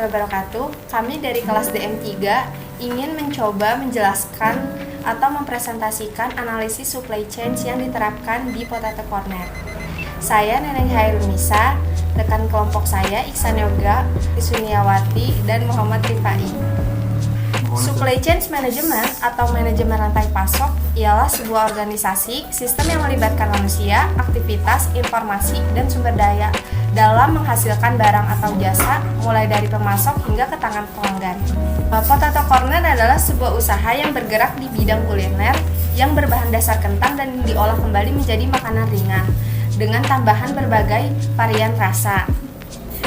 wabarakatuh. Kami dari kelas DM3 ingin mencoba menjelaskan atau mempresentasikan analisis supply chain yang diterapkan di Potato Corner. Saya Neneng Hairunisa, rekan kelompok saya Iksan Yoga, Isuniawati, dan Muhammad Rifai. Supply chain management atau manajemen rantai pasok ialah sebuah organisasi sistem yang melibatkan manusia, aktivitas, informasi, dan sumber daya dalam menghasilkan barang atau jasa mulai dari pemasok hingga ke tangan pelanggan. Potato Corner adalah sebuah usaha yang bergerak di bidang kuliner yang berbahan dasar kentang dan diolah kembali menjadi makanan ringan dengan tambahan berbagai varian rasa.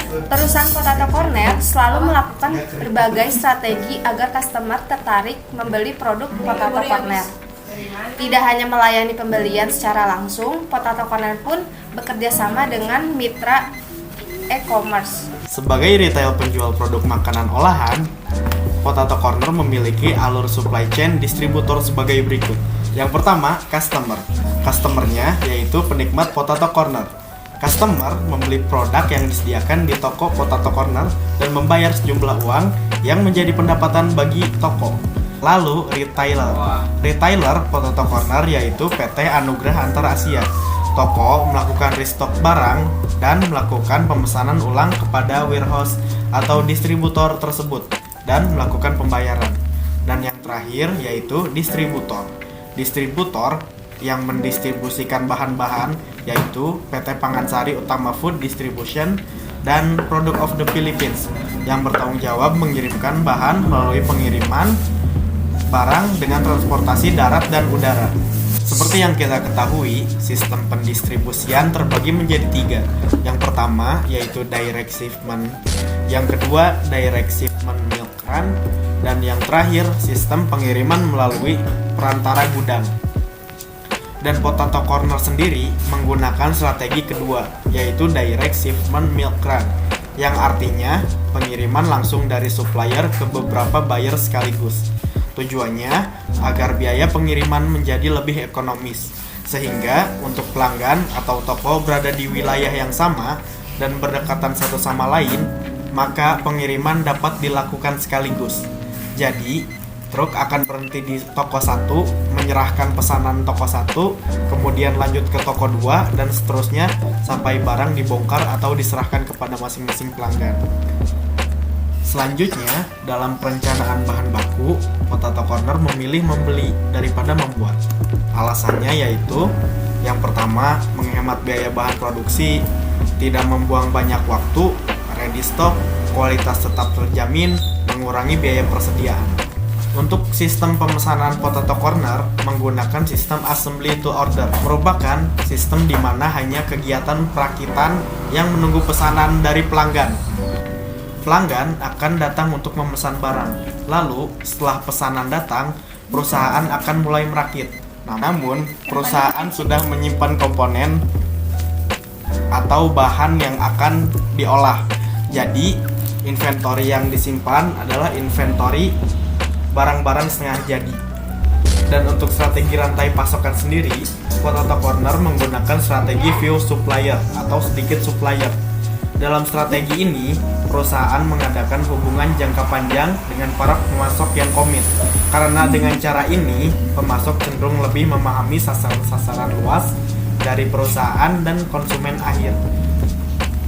Perusahaan Potato Corner selalu melakukan berbagai strategi agar customer tertarik membeli produk Potato Corner. Tidak hanya melayani pembelian secara langsung, Potato Corner pun bekerja sama dengan mitra e-commerce. Sebagai retail penjual produk makanan olahan, Potato Corner memiliki alur supply chain distributor sebagai berikut. Yang pertama, customer. Customernya yaitu penikmat Potato Corner. Customer membeli produk yang disediakan di toko Potato Corner dan membayar sejumlah uang yang menjadi pendapatan bagi toko. Lalu retailer. Retailer Potato Corner yaitu PT Anugrah Antar Asia. Toko melakukan restock barang dan melakukan pemesanan ulang kepada warehouse atau distributor tersebut dan melakukan pembayaran. Dan yang terakhir yaitu distributor. Distributor yang mendistribusikan bahan-bahan yaitu PT Pangansari Utama Food Distribution dan Product of the Philippines yang bertanggung jawab mengirimkan bahan melalui pengiriman barang dengan transportasi darat dan udara. Seperti yang kita ketahui, sistem pendistribusian terbagi menjadi 3. Yang pertama yaitu direct shipment, yang kedua direct shipment milk run, dan yang terakhir sistem pengiriman melalui perantara gudang. Dan Potato Corner sendiri menggunakan strategi kedua, yaitu direct shipment milk run, yang artinya pengiriman langsung dari supplier ke beberapa buyer sekaligus. Tujuannya agar biaya pengiriman menjadi lebih ekonomis, sehingga untuk pelanggan atau toko berada di wilayah yang sama dan berdekatan satu sama lain, maka pengiriman dapat dilakukan sekaligus. Jadi, truk akan berhenti di toko 1, menyerahkan pesanan toko 1, kemudian lanjut ke toko 2, dan seterusnya sampai barang dibongkar atau diserahkan kepada masing-masing pelanggan. Selanjutnya, dalam perencanaan bahan baku, Potato Corner memilih membeli daripada membuat. Alasannya yaitu, yang pertama, menghemat biaya bahan produksi, tidak membuang banyak waktu, ready stock, kualitas tetap terjamin, mengurangi biaya persediaan. Untuk sistem pemesanan Potato Corner menggunakan sistem assembly to order, merupakan sistem di mana hanya kegiatan perakitan yang menunggu pesanan dari pelanggan. Pelanggan akan datang untuk memesan barang. Lalu, setelah pesanan datang, perusahaan akan mulai merakit. Namun, perusahaan sudah menyimpan komponen atau bahan yang akan diolah. Jadi, inventory yang disimpan adalah inventory barang-barang setengah jadi. Dan untuk strategi rantai pasokan sendiri, Potato Corner menggunakan strategi few supplier atau sedikit supplier. Dalam strategi ini, perusahaan mengadakan hubungan jangka panjang dengan para pemasok yang komit. Karena dengan cara ini, pemasok cenderung lebih memahami sasaran luas dari perusahaan dan konsumen akhir,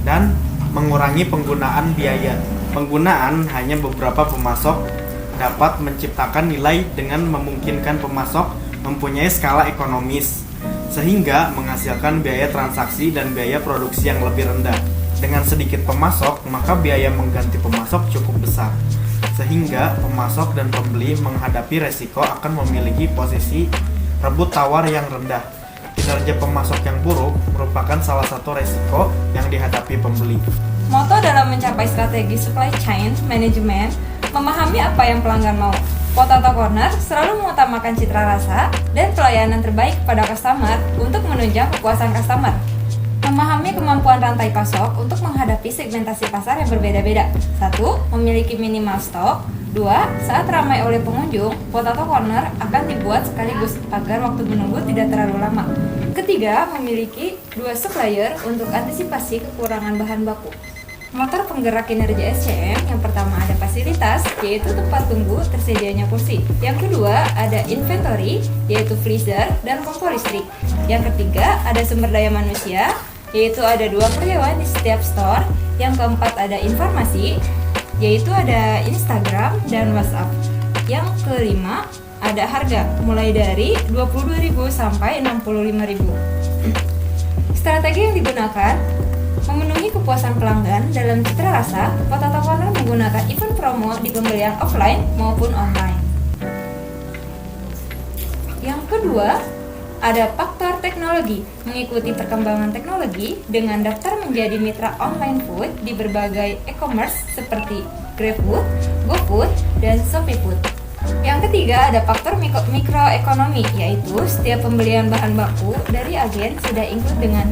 dan mengurangi penggunaan biaya. Penggunaan hanya beberapa pemasok dapat menciptakan nilai dengan memungkinkan pemasok mempunyai skala ekonomis, sehingga menghasilkan biaya transaksi dan biaya produksi yang lebih rendah. Dengan sedikit pemasok, maka biaya mengganti pemasok cukup besar, sehingga pemasok dan pembeli menghadapi resiko akan memiliki posisi rebut tawar yang rendah. Kinerja pemasok yang buruk merupakan salah satu resiko yang dihadapi pembeli. Moto dalam mencapai strategi supply chain management, memahami apa yang pelanggan mau. Potato Corner selalu mengutamakan citra rasa dan pelayanan terbaik pada customer untuk menunjang kepuasan customer. Memahami kemampuan rantai pasok untuk menghadapi segmentasi pasar yang berbeda-beda. 1. Memiliki minimal stok. 2. Saat ramai oleh pengunjung, Potato Corner akan dibuat sekaligus agar waktu menunggu tidak terlalu lama. Ketiga, memiliki 2 supplier untuk antisipasi kekurangan bahan baku. Motor penggerak kinerja SCM yang pertama ada fasilitas, yaitu tempat tunggu tersedianya kursi. Yang kedua ada inventory, yaitu freezer dan kompor listrik. Yang ketiga ada sumber daya manusia, yaitu ada 2 karyawan di setiap store. Yang keempat ada informasi, yaitu ada Instagram dan WhatsApp. Yang kelima ada harga, mulai dari 22.000 sampai 65.000. Strategi yang digunakan memenuhi kepuasan pelanggan dalam citra rasa. Potato Corner menggunakan event promo di pembelian offline maupun online. Yang kedua ada faktor teknologi, mengikuti perkembangan teknologi dengan daftar menjadi mitra online food di berbagai e-commerce seperti GrabFood, GoFood, dan ShopeeFood. Yang ketiga ada faktor mikroekonomi, yaitu setiap pembelian bahan baku dari agen sudah include dengan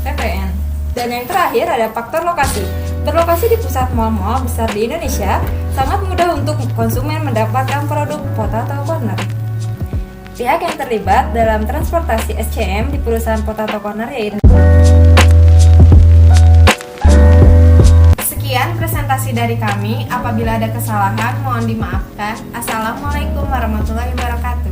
PPN. Dan yang terakhir ada faktor lokasi. Berlokasi di pusat mal-mal besar di Indonesia, sangat mudah untuk konsumen mendapatkan produk Potato Corner. Pihak yang terlibat dalam transportasi SCM di perusahaan Potato Corner yaitu Sekian presentasi dari kami. Apabila ada kesalahan, mohon dimaafkan. Assalamualaikum warahmatullahi wabarakatuh.